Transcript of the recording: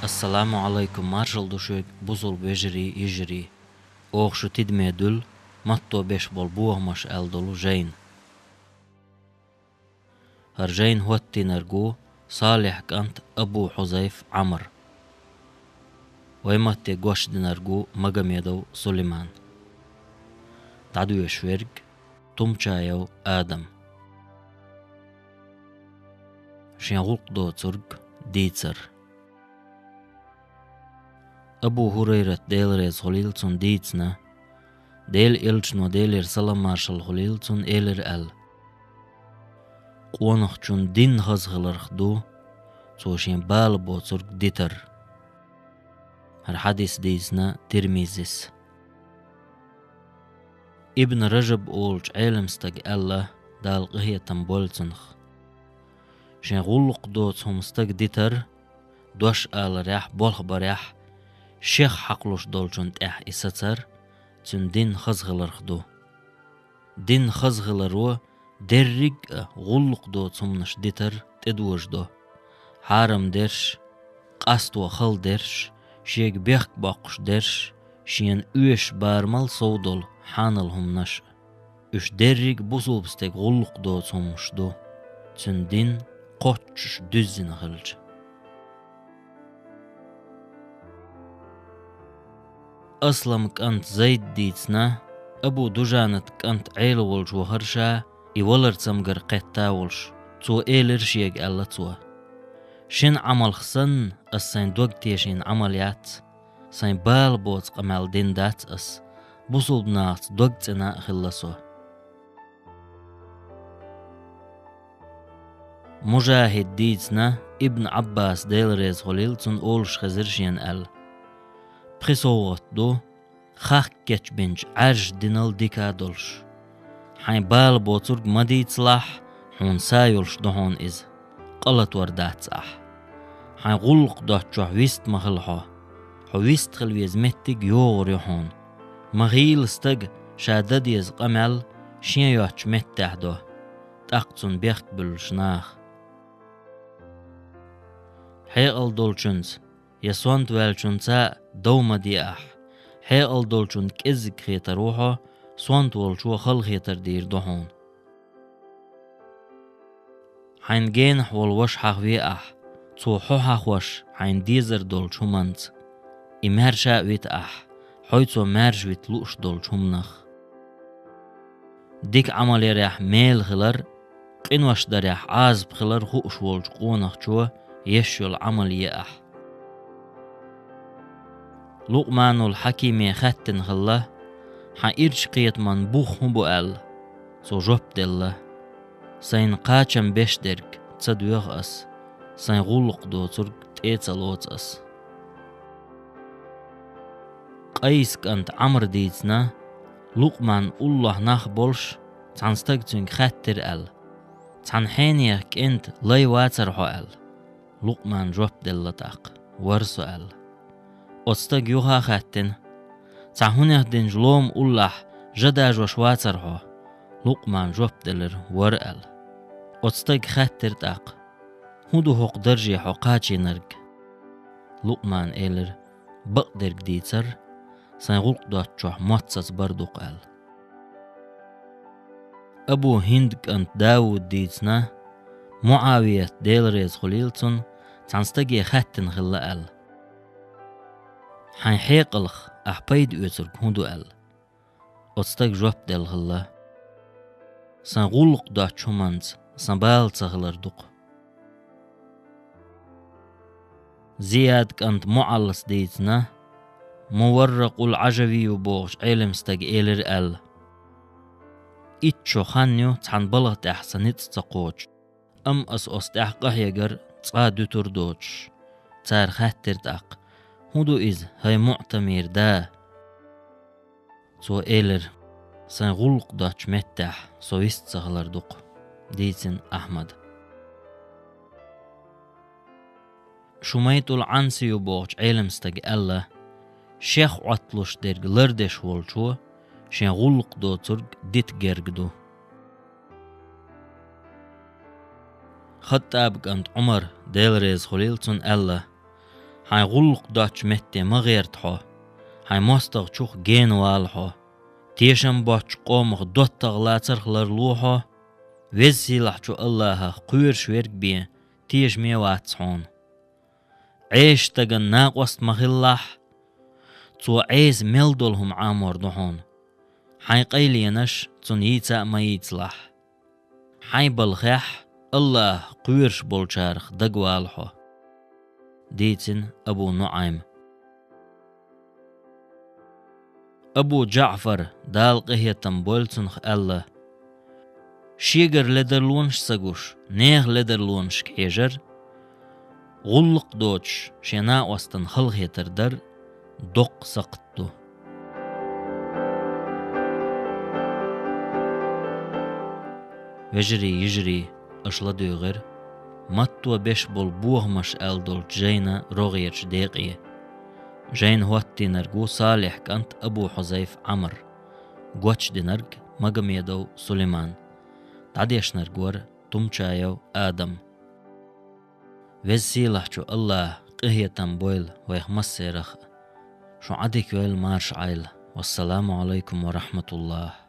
السلام عليكم مارشال دوشيك بوزل بيجري يجري اوغ شو تدمي دل ماتو بيش بولبوغ مش الدلو جين هرجين هوتي نرجو صالح كانت ابو حذيف عمر ويمتي قوش نرجو مقاميدو سليمان تعدو يشويرج تمشايو آدم شين غلق دو ترج ديتسر أبو هريرة ديل ريز خليلتون ديتسنا ديل إلجنو ديل إرسلام مارشال خليلتون إلر أل قوانخ چون دين خزغلرخ دو توشين بال بوترك ديتر هر حديث ديسنا ترميزيس ابن رجب أولج علمستق الله دال قهية تنبولتنخ شين غلق دوت همستق ديتر دوش آل ريح بولخ بريح شيخ حقلوش دولچون تح إساتر تون دين خزغلرخ دو دين خزغلرو درج غلق دو تمنش ديتر تدوش دو حارم درش قاست وخل درش شيك بيخ باقش درش شين اوش بارمال صودل حانل هم نش اش درج بوصوبستك غلق دو تمش دو تون دين قوتش دزين خلج أصلم كانت زيد ديتنا أبو دجانت كانت عيل والج وهرشا يولر تمجر قتا والش تو إيلر شيك ألا تو شين عمل خسن السين دوغتي شين عمليات سين بال بوت قمال دين دات أس بوصل بنات دوغتنا خلصو مجاهد ديتنا ابن عباس ديل ريز خليلتون أولش خزرشين أل بخصوت دو خاك كتش بنج عرج دينال ديكا دولش حين بال بوترق مدي تصلح حون سايولش دهون إز قلت وردات صح حين غلق دوت جو حويست مخلحو حويست خلويز متك يوغر يحون مغيل استق شادد يز قمل شين يوتش متح دو تاقتون بيخت بالشناخ حيقل دولشنز يسوانت والشنسا دوما دي حيقل دولشن كزك خيطر روحو سوانت والشو خل خيطر دير دهون حين جينح والوش حخوي تو حوح وش حين ديزر دولشو منت إمهر شاويت حيتو مارجويت لوش دولشو منخ ديك عمل يريح ميل خلر قنوش دريح عازب خلر خوش والج قونخ شو يشو العمل يأح لقمان الحكيم ختن خلا حيرش قيت من بوخ هبو أل سو جوب دله سين قاچم بشدرك تصدويغ أس سين غلق دو ترك تيتسلوت أس قيس كانت عمر ديتنا لقمان الله ناخ بولش تنستقتن خطر أل تنحينيك انت لي واتر حو أل لقمان جوب دله تاق ورسو أل أستق يوها خاتن تعهونه دين جلوم الله جداج وشواترها لقمان جوب دلر ورقل أستق خاتر تاق هدو هق درجي حقاتي نرق لقمان إيلر بقدر ديتر سنغلق دات جوح ماتسس بردو قال أبو هند كانت داود ديتنا معاوية ديل ريز خليلتون تنستقي خاتن خلا قال حين حيقلخ أحبيد أوترك هندو أل أستق جواب دل خلا سنغلق دات شمانت سنبال تغلر دق زياد كانت معلس ديتنا مورق العجبي وبوغش علم ستق إيلر أل إتشو خانيو تحن بلغت أحسنت تقوش أم أستح قهيجر تصادو تردوش تار خاتر تاق هدو إز هاي معتمير دا سو إيلر سنغلق داتش متح سو يستغلر دق ديتن أحمد شميتو العنسي يبوغش علمستق ألا شيخ عطلوش درق لردش والشو شين غلق دو ترق ديت جرق دو خطاب كانت عمر ديل ريز خليلتون ألا هاي غلق داتش متى ما غيرت حو هاي مستغ چوخ جين والحو تيشم باتش قومغ دوت تغلاتر خلرلوحو وزي لحچو الله قوير شويرك بيه تيش ميواتسحون عيش تغن ناقوست مخلح تو عيز ملدولهم عامور دهون حي قيلينش تون يتسا ما يتصلح حي بالخيح الله قويرش بولشارخ دقوالحو ديتن أبو نعيم أبو جعفر دال قهية تنبولتنخ الله شيغر لدرلونش سگوش نيغ لدرلونش كيجر غلق دوتش شنا وستن خلقه تردر دق سقطو وجري يجري أشلا دوغر ماتو بيش بول بوغمش ألدول جينا رغيرش ديقية جين هوتي نرجو صالح كانت أبو حذيف عمر قوتش دي نرج مقام يدو سليمان تعديش نرجور تمشايو آدم وزي لحشو الله قهية تنبويل ويخمس سيرخ شو عديك ويل مارش عيل والسلام عليكم ورحمة الله